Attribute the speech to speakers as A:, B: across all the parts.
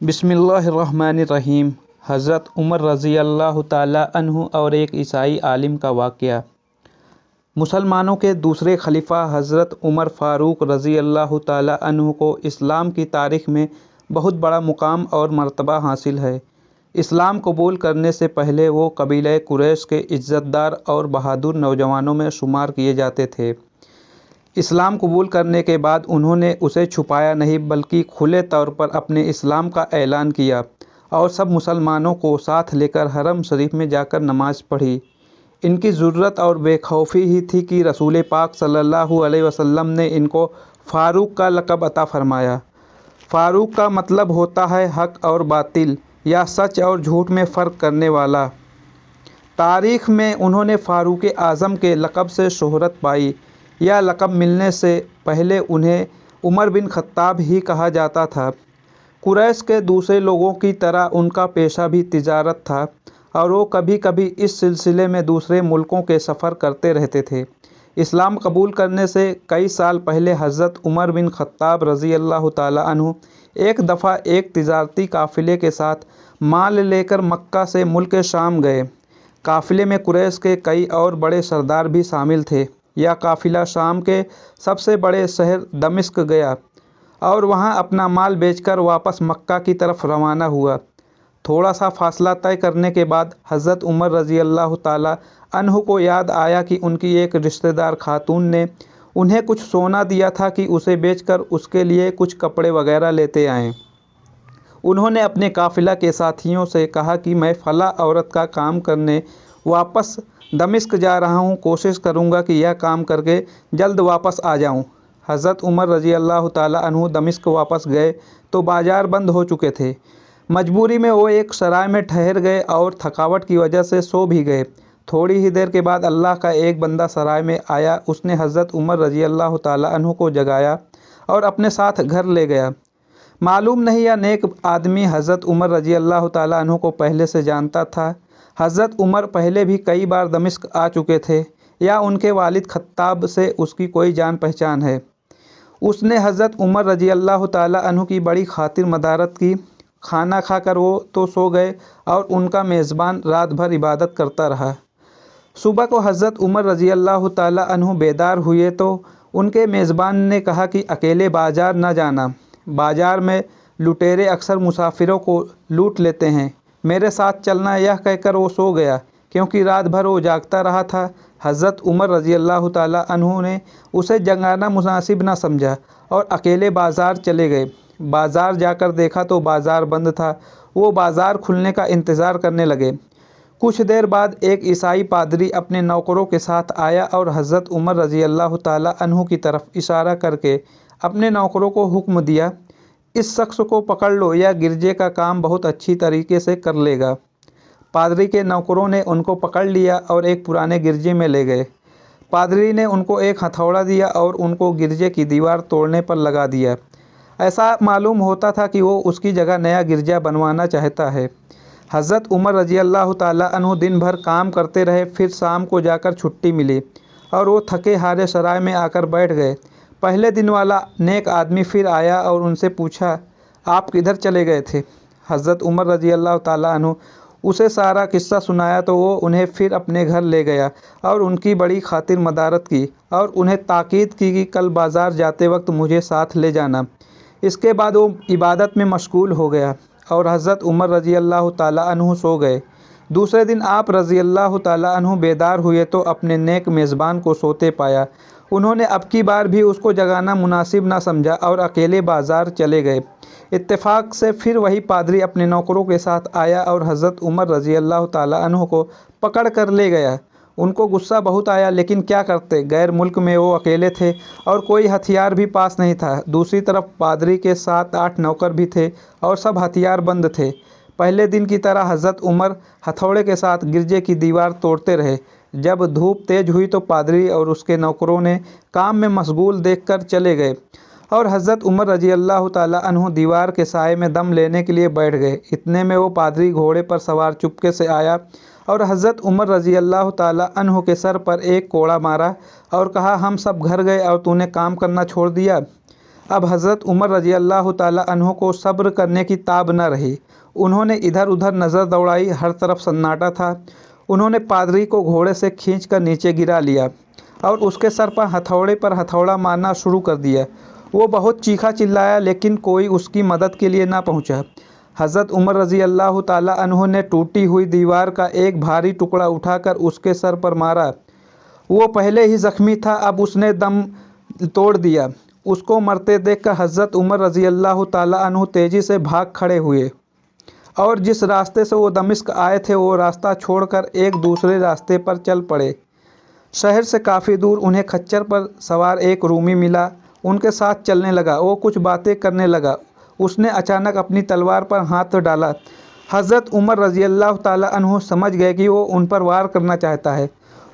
A: बिस्मिल्लाहिर्रहमानिर्रहीम। हज़रत उमर रज़ी अल्लाह ताला अन्हु और एक ईसाई आलिम का वाक़या। मुसलमानों के दूसरे खलीफा हज़रत उमर फ़ारूक रज़ी अल्लाह ताला अन्हु को इस्लाम की तारीख़ में बहुत बड़ा मुकाम और मर्तबा हासिल है। इस्लाम कबूल करने से पहले वो कबीला कुरैश के इज़्ज़तदार और बहादुर नौजवानों में शुमार किए जाते थे। इस्लाम कबूल करने के बाद उन्होंने उसे छुपाया नहीं बल्कि खुले तौर पर अपने इस्लाम का ऐलान किया और सब मुसलमानों को साथ लेकर हरम शरीफ में जाकर नमाज़ पढ़ी। इनकी ज़ुर्रत और बेखौफी ही थी कि रसूल पाक सल्लल्लाहु अलैहि वसल्लम ने इनको फ़ारूक का लक़ब अता फ़रमाया। फ़ारूक का मतलब होता है हक़ और बातिल या सच और झूठ में फ़र्क करने वाला। तारीख़ में उन्होंने फ़ारूक आज़म के लक़ब से शोहरत पाई। यह लक़ब मिलने से पहले उन्हें उमर बिन ख़त्ताब ही कहा जाता था। कुरैश के दूसरे लोगों की तरह उनका पेशा भी तिजारत था और वो कभी कभी इस सिलसिले में दूसरे मुल्कों के सफ़र करते रहते थे। इस्लाम कबूल करने से कई साल पहले हज़रत उमर बिन ख़त्ताब रज़ी अल्लाह ताला अन्हु एक दफ़ा एक तिजारती काफ़िले के साथ माल लेकर मक्का से मुल्क शाम गए। काफ़िले में कुरैश के कई और बड़े सरदार भी शामिल थे। यह काफ़िला शाम के सबसे बड़े शहर दमिश्क गया और वहां अपना माल बेचकर वापस मक्का की तरफ रवाना हुआ। थोड़ा सा फासला तय करने के बाद हज़रत उमर रज़ी अल्लाह ताला अन्हु को याद आया कि उनकी एक रिश्तेदार खातून ने उन्हें कुछ सोना दिया था कि उसे बेचकर उसके लिए कुछ कपड़े वगैरह लेते आएँ। उन्होंने अपने काफ़िला के साथियों से कहा कि मैं फ़ला औरत का काम करने वापस दमिश्क जा रहा हूँ, कोशिश करूँगा कि यह काम करके जल्द वापस आ जाऊँ। हज़रत उमर रज़ी अल्लाह ताला अन्हु दमिश्क वापस गए तो बाज़ार बंद हो चुके थे। मजबूरी में वो एक सराय में ठहर गए और थकावट की वजह से सो भी गए। थोड़ी ही देर के बाद अल्लाह का एक बंदा सराय में आया। उसने हज़रत उमर रज़ी अल्लाह ताला अन्हु को जगाया और अपने साथ घर ले गया। मालूम नहीं यह नेक आदमी हज़रत उमर रज़ी अल्लाह ताला अन्हु को पहले से जानता था। हज़रत उमर पहले भी कई बार दमिश्क आ चुके थे या उनके वालिद ख़त्ताब से उसकी कोई जान पहचान है। उसने हज़रत उमर रज़ी अल्लाह ताला अन्हु की बड़ी खातिर मदारत की। खाना खाकर वो तो सो गए और उनका मेज़बान रात भर इबादत करता रहा। सुबह को हज़रत उमर रज़ी अल्लाह ताला अन्हु बेदार हुए तो उनके मेज़बान ने कहा कि अकेले बाज़ार न जाना, बाज़ार में लुटेरे अक्सर मुसाफिरों को लूट लेते हैं, मेरे साथ चलना। यह कहकर वो सो गया क्योंकि रात भर वो जागता रहा था। हज़रत उमर रज़ी अल्लाह ताला अन्हु ने उसे जगाना मुनासिब न समझा और अकेले बाज़ार चले गए। बाज़ार जाकर देखा तो बाज़ार बंद था। वो बाज़ार खुलने का इंतज़ार करने लगे। कुछ देर बाद एक ईसाई पादरी अपने नौकरों के साथ आया और हज़रत उमर रज़ी अल्लाह ताला अन्हु की तरफ इशारा करके अपने नौकरों को हुक्म दिया, इस शख्स को पकड़ लो, यह गिरजे का काम बहुत अच्छी तरीके से कर लेगा। पादरी के नौकरों ने उनको पकड़ लिया और एक पुराने गिरजे में ले गए। पादरी ने उनको एक हथौड़ा दिया और उनको गिरजे की दीवार तोड़ने पर लगा दिया। ऐसा मालूम होता था कि वो उसकी जगह नया गिरजा बनवाना चाहता है। हज़रत उमर रज़ी अल्लाह ताला अन्हु दिन भर काम करते रहे। फिर शाम को जाकर छुट्टी मिली और वो थके हारे सराय में आकर बैठ गए। पहले दिन वाला नेक आदमी फिर आया और उनसे पूछा, आप किधर चले गए थे? हज़रत उमर रज़ी अल्लाह ताला अन्हु उसे सारा किस्सा सुनाया तो वो उन्हें फिर अपने घर ले गया और उनकी बड़ी खातिर मदारत की और उन्हें ताकीद की कि कल बाज़ार जाते वक्त मुझे साथ ले जाना। इसके बाद वो इबादत में मशगूल हो गया और हज़रत उमर रज़ी अल्लाह ताला अन्हु सो गए। दूसरे दिन आप रज़ी अल्लाह ताला अन्हु बेदार हुए तो अपने नेक मेज़बान को सोते पाया। उन्होंने अब की बार भी उसको जगाना मुनासिब न समझा और अकेले बाज़ार चले गए। इत्तेफाक से फिर वही पादरी अपने नौकरों के साथ आया और हज़रत उमर रज़ी अल्लाह ताला अन्हु को पकड़ कर ले गया। उनको गुस्सा बहुत आया, लेकिन क्या करते, गैर मुल्क में वो अकेले थे और कोई हथियार भी पास नहीं था। दूसरी तरफ पादरी के 7-8 नौकर भी थे और सब हथियार बंद थे। पहले दिन की तरह हज़रत उमर हथौड़े के साथ गिरजे की दीवार तोड़ते रहे। जब धूप तेज हुई तो पादरी और उसके नौकरों ने काम में मशगूल देखकर चले गए और हज़रत उमर रज़ी अल्लाह ताला अन्हु दीवार के साए में दम लेने के लिए बैठ गए। इतने में वो पादरी घोड़े पर सवार चुपके से आया और हज़रत उमर रज़ी अल्लाह ताला अन्हु के सर पर एक कोड़ा मारा और कहा, हम सब घर गए और तूने काम करना छोड़ दिया। अब हज़रत उमर रज़ी अल्लाह ताला अन्हो को सब्र करने की ताब न रही। उन्होंने इधर उधर नज़र दौड़ाई, हर तरफ सन्नाटा था। उन्होंने पादरी को घोड़े से खींचकर नीचे गिरा लिया और उसके सर पर हथौड़ा मारना शुरू कर दिया। वो बहुत चीखा चिल्लाया, लेकिन कोई उसकी मदद के लिए ना पहुंचा। हज़रत उमर रज़ी अल्लाह ताला अन्हो ने टूटी हुई दीवार का एक भारी टुकड़ा उठाकर उसके सर पर मारा। वो पहले ही ज़ख्मी था, अब उसने दम तोड़ दिया। उसको मरते देखकर हज़रत उमर रज़ी अल्लाह ताला अन्हु तेज़ी से भाग खड़े हुए और जिस रास्ते से वो दमिश्क आए थे वो रास्ता छोड़कर एक दूसरे रास्ते पर चल पड़े। शहर से काफ़ी दूर उन्हें खच्चर पर सवार एक रूमी मिला। उनके साथ चलने लगा। वो कुछ बातें करने लगा। उसने अचानक अपनी तलवार पर हाथ डाला। हज़रत उमर रज़ी अल्लाह ताला अन्हु समझ गए कि वो उन पर वार करना चाहता है।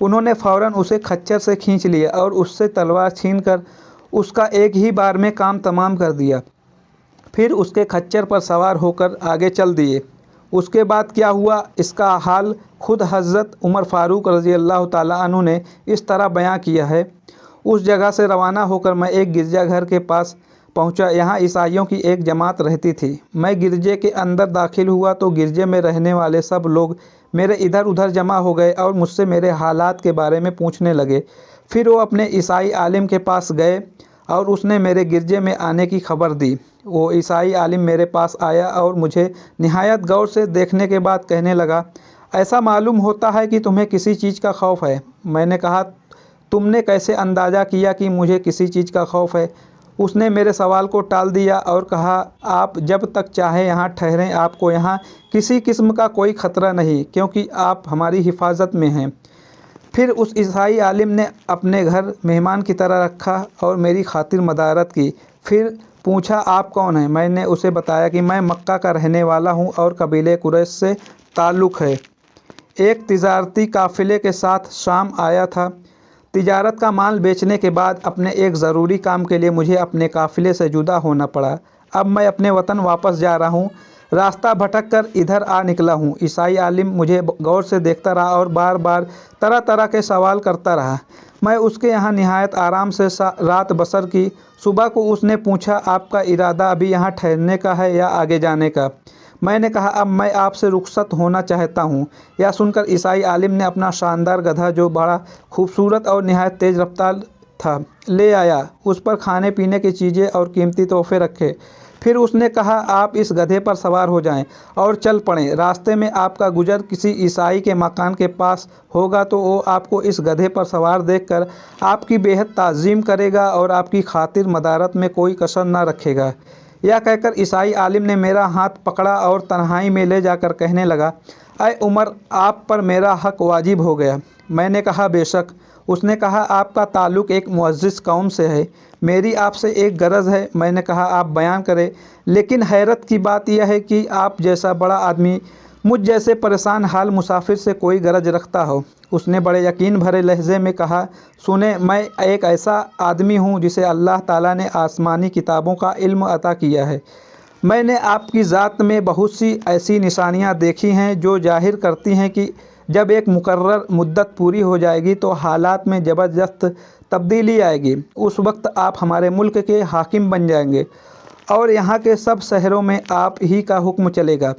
A: उन्होंने फ़ौरन उसे खच्चर से खींच लिया और उससे तलवार छीनकर उसका एक ही बार में काम तमाम कर दिया। फिर उसके खच्चर पर सवार होकर आगे चल दिए। उसके बाद क्या हुआ, इसका हाल खुद हज़रत उमर फ़ारूक रज़ी अल्लाह ताला अन्हु ने इस तरह बयां किया है। उस जगह से रवाना होकर मैं एक गिरजाघर के पास पहुंचा। यहाँ ईसाइयों की एक जमात रहती थी। मैं गिरजे के अंदर दाखिल हुआ तो गिरजे में रहने वाले सब लोग मेरे इधर उधर जमा हो गए और मुझसे मेरे हालात के बारे में पूछने लगे। फिर वो अपने ईसाई आलिम के पास गए और उसने मेरे गिरजे में आने की खबर दी। वो ईसाई आलिम मेरे पास आया और मुझे निहायत गौर से देखने के बाद कहने लगा, ऐसा मालूम होता है कि तुम्हें किसी चीज़ का खौफ है। मैंने कहा, तुमने कैसे अंदाज़ा किया कि मुझे किसी चीज़ का खौफ है? उसने मेरे सवाल को टाल दिया और कहा, आप जब तक चाहें यहाँ ठहरें, आपको यहाँ किसी किस्म का कोई ख़तरा नहीं, क्योंकि आप हमारी हिफाजत में हैं। फिर उस ईसाई आलिम ने अपने घर मेहमान की तरह रखा और मेरी खातिर मदारत की। फिर पूछा, आप कौन हैं? मैंने उसे बताया कि मैं मक्का का रहने वाला हूँ और कबीले कुरैश से ताल्लुक़ है। एक तिजारती काफ़िले के साथ शाम आया था। तिजारत का माल बेचने के बाद अपने एक ज़रूरी काम के लिए मुझे अपने काफ़िले से जुदा होना पड़ा। अब मैं अपने वतन वापस जा रहा हूँ। रास्ता भटक कर इधर आ निकला हूँ। ईसाई आलिम मुझे गौर से देखता रहा और बार बार तरह तरह के सवाल करता रहा। मैं उसके यहाँ निहायत आराम से रात बसर की। सुबह को उसने पूछा, आपका इरादा अभी यहाँ ठहरने का है या आगे जाने का? मैंने कहा, अब मैं आपसे रुखसत होना चाहता हूँ। यह सुनकर ईसाई आलिम ने अपना शानदार गधा, जो बड़ा खूबसूरत और निहायत तेज़ रफ्तार था, ले आया। उस पर खाने पीने की चीज़ें और कीमती तोहफे रखे। फिर उसने कहा, आप इस गधे पर सवार हो जाएं और चल पड़ें। रास्ते में आपका गुजर किसी ईसाई के मकान के पास होगा तो वो आपको इस गधे पर सवार देखकर आपकी बेहद ताज़ीम करेगा और आपकी खातिर मदारत में कोई कसर न रखेगा। यह कहकर ईसाई आलिम ने मेरा हाथ पकड़ा और तन्हाई में ले जाकर कहने लगा, ऐ उमर, आप पर मेरा हक वाजिब हो गया। मैंने कहा, बेशक। उसने कहा, आपका ताल्लुक़ एक मुअज़्ज़िज़ कौम से है। मेरी आपसे एक गरज है। मैंने कहा, आप बयान करें। लेकिन हैरत की बात यह है कि आप जैसा बड़ा आदमी मुझ जैसे परेशान हाल मुसाफिर से कोई गरज रखता हो। उसने बड़े यकीन भरे लहजे में कहा, सुने, मैं एक ऐसा आदमी हूँ जिसे अल्लाह ताला ने आसमानी किताबों का इल्म अता किया है। मैंने आपकी ज़ात में बहुत सी ऐसी निशानियाँ देखी हैं जो जाहिर करती हैं कि जब एक मुकर्रर मुद्दत पूरी हो जाएगी तो हालात में ज़बरदस्त तब्दीली आएगी। उस वक्त आप हमारे मुल्क के हाकिम बन जाएंगे और यहाँ के सब शहरों में आप ही का हुक्म चलेगा।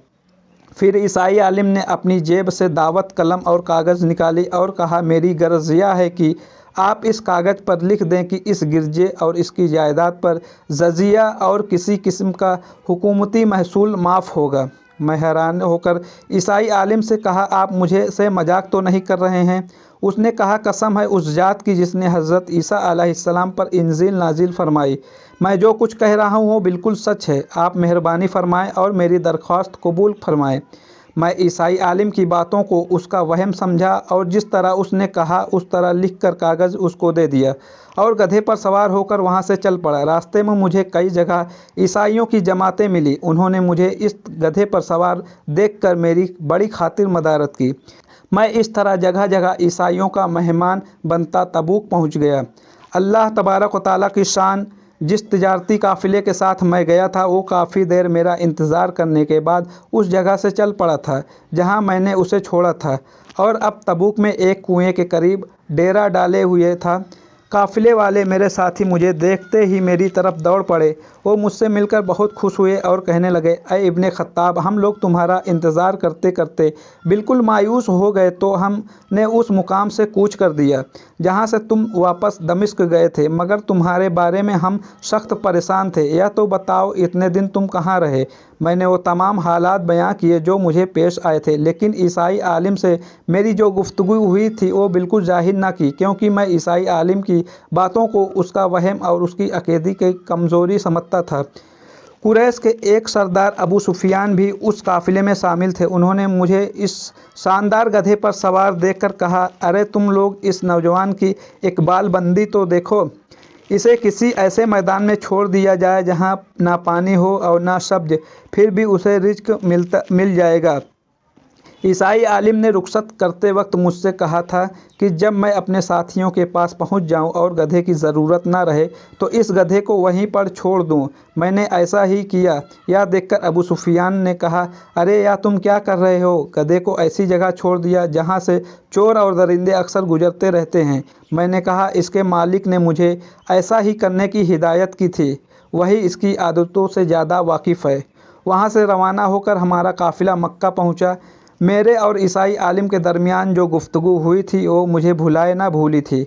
A: फिर ईसाई आलिम ने अपनी जेब से दावत कलम और कागज़ निकाली और कहा, मेरी गर्ज यह है कि आप इस कागज़ पर लिख दें कि इस गिरजे और इसकी जायदाद पर जजिया और किसी किस्म का हुकूमती महसूल माफ़ होगा। मैं हैरान होकर ईसाई आलिम से कहा, आप मुझे से मजाक तो नहीं कर रहे हैं? उसने कहा, कसम है उस ज़ात की जिसने हज़रत ईसा अलैहिस्सलाम पर इंजील नाजिल फरमाई, मैं जो कुछ कह रहा हूँ वो बिल्कुल सच है। आप मेहरबानी फरमाएं और मेरी दरख्वास्त कबूल फरमाएं। मैं ईसाई आलिम की बातों को उसका वहम समझा और जिस तरह उसने कहा उस तरह लिखकर कागज़ उसको दे दिया और गधे पर सवार होकर वहाँ से चल पड़ा। रास्ते में मुझे कई जगह ईसाइयों की जमातें मिली। उन्होंने मुझे इस गधे पर सवार देखकर मेरी बड़ी खातिर मदारत की। मैं इस तरह जगह जगह ईसाइयों का मेहमान बनता तबूक पहुँच गया। अल्लाह तबारक व तआला की शान। जिस तिजारती काफ़िले के साथ मैं गया था वो काफ़ी देर मेरा इंतज़ार करने के बाद उस जगह से चल पड़ा था जहां मैंने उसे छोड़ा था और अब तबूक में एक कुएं के करीब डेरा डाले हुए था। काफ़िले वाले मेरे साथी मुझे देखते ही मेरी तरफ दौड़ पड़े। वो मुझसे मिलकर बहुत खुश हुए और कहने लगे, ऐ इब्ने खत्ताब, हम लोग तुम्हारा इंतज़ार करते करते बिल्कुल मायूस हो गए, तो हमने उस मुकाम से कूच कर दिया जहाँ से तुम वापस दमिश्क गए थे, मगर तुम्हारे बारे में हम सख्त परेशान थे। यह तो बताओ, इतने दिन तुम कहाँ रहे? मैंने वो तमाम हालात बयां किए जो मुझे पेश आए थे, लेकिन ईसाई आलिम से मेरी जो गुफ्तगू हुई थी वो बिल्कुल ज़ाहिर ना की, क्योंकि मैं ईसाई आलिम की बातों को उसका वहम और उसकी अक़ीदे की कमज़ोरी समझता था। कुरैश के एक सरदार अबू सुफियान भी उस काफ़िले में शामिल थे। उन्होंने मुझे इस शानदार गधे पर सवार देखकर कहा, अरे तुम लोग, इस नौजवान की इकबाल बंदी तो देखो। इसे किसी ऐसे मैदान में छोड़ दिया जाए जहाँ ना पानी हो और ना सब्ज, फिर भी उसे रिज़्क़ मिल जाएगा। ईसाई आलिम ने रुखसत करते वक्त मुझसे कहा था कि जब मैं अपने साथियों के पास पहुंच जाऊं और गधे की ज़रूरत ना रहे तो इस गधे को वहीं पर छोड़ दूं। मैंने ऐसा ही किया। यह देखकर अबू सुफियान ने कहा, अरे या तुम क्या कर रहे हो? गधे को ऐसी जगह छोड़ दिया जहां से चोर और दरिंदे अक्सर गुजरते रहते हैं। मैंने कहा, इसके मालिक ने मुझे ऐसा ही करने की हिदायत की थी, वही इसकी आदतों से ज़्यादा वाकिफ़ है। वहाँ से रवाना होकर हमारा काफ़िला मक्का पहुँचा। मेरे और ईसाई आलिम के दरमियान जो गुफ्तगू हुई थी वो मुझे भुलाए ना भूली थी।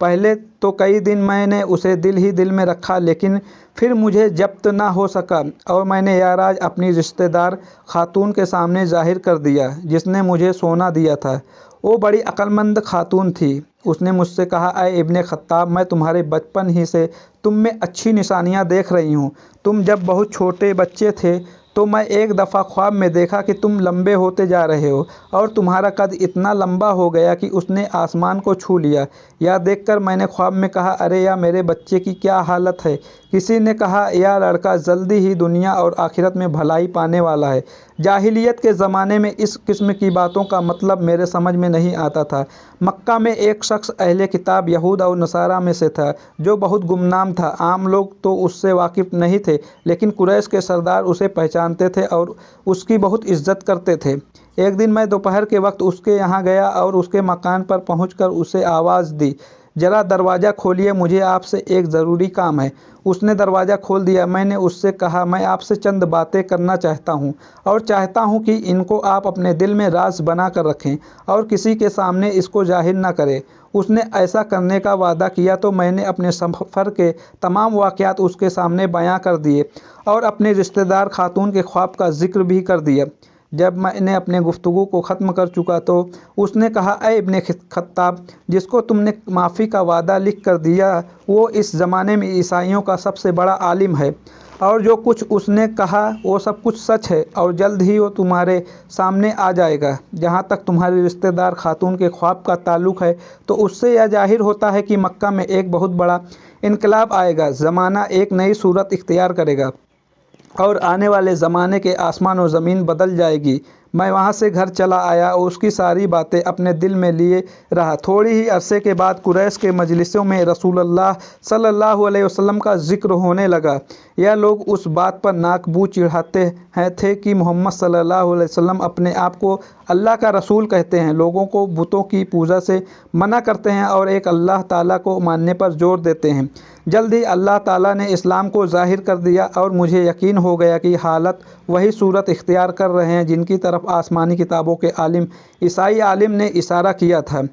A: पहले तो कई दिन मैंने उसे दिल ही दिल में रखा, लेकिन फिर मुझे जब्त ना हो सका और मैंने यह राज अपनी रिश्तेदार खातून के सामने ज़ाहिर कर दिया जिसने मुझे सोना दिया था। वो बड़ी अक्लमंद खातून थी। उसने मुझसे कहा, ऐ इब्ने खत्ताब, मैं तुम्हारे बचपन ही से तुम में अच्छी निशानियाँ देख रही हूँ। तुम जब बहुत छोटे बच्चे थे तो मैं एक दफ़ा ख्वाब में देखा कि तुम लंबे होते जा रहे हो और तुम्हारा कद इतना लंबा हो गया कि उसने आसमान को छू लिया। यह देखकर मैंने ख्वाब में कहा, अरे या मेरे बच्चे की क्या हालत है। किसी ने कहा, यह लड़का जल्दी ही दुनिया और आखिरत में भलाई पाने वाला है। जाहिलियत के ज़माने में इस किस्म की बातों का मतलब मेरे समझ में नहीं आता था। मक्का में एक शख्स अहले किताब यहूद और नसारा में से था जो बहुत गुमनाम था। आम लोग तो उससे वाकिफ़ नहीं थे, लेकिन कुरैश के सरदार उसे पहचानते थे और उसकी बहुत इज्जत करते थे। एक दिन मैं दोपहर के वक्त उसके यहाँ गया और उसके मकान पर पहुंचकर उसे आवाज़ दी, ज़रा दरवाज़ा खोलिए, मुझे आपसे एक ज़रूरी काम है। उसने दरवाज़ा खोल दिया। मैंने उससे कहा, मैं आपसे चंद बातें करना चाहता हूँ और चाहता हूँ कि इनको आप अपने दिल में राज बना कर रखें और किसी के सामने इसको जाहिर ना करें। उसने ऐसा करने का वादा किया तो मैंने अपने सफ़र के तमाम वाक़यात उसके सामने बयां कर दिए और अपने रिश्तेदार खातून के ख्वाब का ज़िक्र भी कर दिया। जब मैंने अपने गुफ्तगू को ख़त्म कर चुका तो उसने कहा, ऐ इब्ने खत्ताब, जिसको तुमने माफ़ी का वादा लिख कर दिया वो इस ज़माने में ईसाइयों का सबसे बड़ा आलिम है और जो कुछ उसने कहा वो सब कुछ सच है और जल्द ही वो तुम्हारे सामने आ जाएगा। जहाँ तक तुम्हारी रिश्तेदार खातून के ख्वाब का ताल्लुक़ है तो उससे यह जाहिर होता है कि मक्का में एक बहुत बड़ा इनकलाब आएगा। ज़माना एक नई सूरत इख्तियार करेगा और आने वाले ज़माने के आसमान और ज़मीन बदल जाएगी। मैं वहाँ से घर चला आया और उसकी सारी बातें अपने दिल में लिए रहा। थोड़ी ही अरसे के बाद कुरैश के मजलिसों में रसूलुल्लाह सल्लल्लाहु अलैहि वसल्लम का ज़िक्र होने लगा। यह लोग उस बात पर नाकबू चिढ़ाते थे कि मोहम्मद सल्लल्लाहु अलैहि वसल्लम अपने आप को अल्लाह का रसूल कहते हैं, लोगों को बुतों की पूजा से मना करते हैं और एक अल्लाह ताला को मानने पर जोर देते हैं। जल्द ही अल्लाह ताला ने इस्लाम को ज़ाहिर कर दिया और मुझे यकीन हो गया कि हालत वही सूरत इख्तियार कर रहे हैं जिनकी तरफ आसमानी किताबों के आलिम ईसाई आलिम ने इशारा किया था।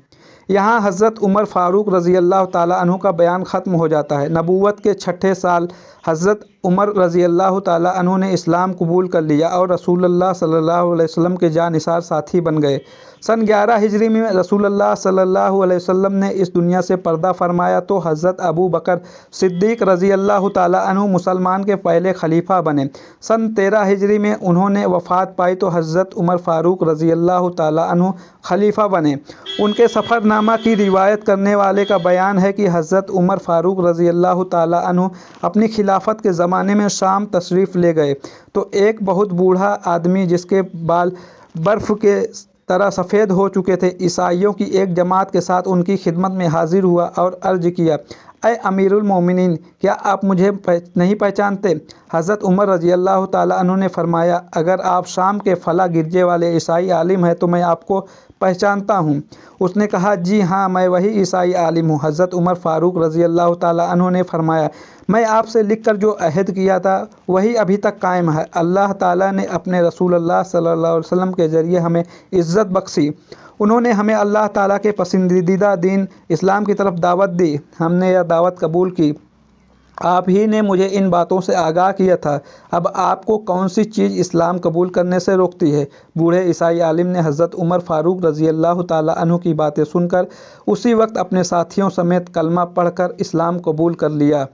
A: यहाँ हज़रत उमर फ़ारूक रज़ी अल्लाह ताला अन्हु का बयान ख़त्म हो जाता है। नबूवत के छठे साल हज़रत उमर रज़ी अल्लाह ताला अन्हु ने इस्लाम कबूल कर लिया और रसूलुल्लाह सल्लल्लाहु अलैहि वसल्लम के जानिसार साथी बन गए। सन 11 हिजरी में रसूलुल्लाह सल्लल्लाहु अलैहि वसल्लम ने इस दुनिया से पर्दा फरमाया तो हज़रत अबू बकर सिद्दीक़ रज़ी अल्लाह ताला अन्हु मुसलमान के पहले खलीफा बने। सन 13 हिजरी में उन्होंने वफ़ात पाई तो हज़रत उमर फ़ारूक रज़ी अल्लाह ताला अन्हु खलीफा बने। उनके सफ़रनामा की रिवायत करने वाले का बयान है कि हज़रत उमर फ़ारूक रज़ी अल्लाह ताला अन्हु अपनी खिलाफत के ज़माने में शाम तशरीफ़ ले गए तो एक बहुत बूढ़ा आदमी जिसके बाल बर्फ़ के तरह सफ़ेद हो चुके थे ईसाइयों की एक जमात के साथ उनकी खिदमत में हाजिर हुआ और अर्ज़ किया, ऐ अमीरुल मोमिनीन, क्या आप मुझे नहीं पहचानते? हज़रत उमर रज़ी अल्लाह ताला अन्हु ने फरमाया, अगर आप शाम के फला गिरजे वाले ईसाई आलिम हैं तो मैं आपको پہچانتا ہوں۔ اس نے کہا جی ہاں میں وہی عیسائی عالم ہوں۔ حضرت عمر فاروق رضی اللہ تعالیٰ عنہ نے فرمایا میں آپ سے لکھ کر جو عہد کیا تھا وہی ابھی تک قائم ہے۔ اللہ تعالیٰ نے اپنے رسول اللہ صلی اللہ علیہ وسلم کے ذریعے ہمیں عزت بخشی۔ انہوں نے ہمیں اللہ تعالیٰ کے پسندیدہ دین اسلام کی طرف دعوت دی، ہم نے یہ دعوت قبول کی۔ آپ ہی نے مجھے ان باتوں سے آگاہ کیا تھا، اب آپ کو کون سی چیز اسلام قبول کرنے سے روکتی ہے؟ بوڑھے عیسائی عالم نے حضرت عمر فاروق رضی اللہ تعالیٰ عنہ کی باتیں سن کر اسی وقت اپنے ساتھیوں سمیت کلمہ پڑھ کر اسلام قبول کر لیا۔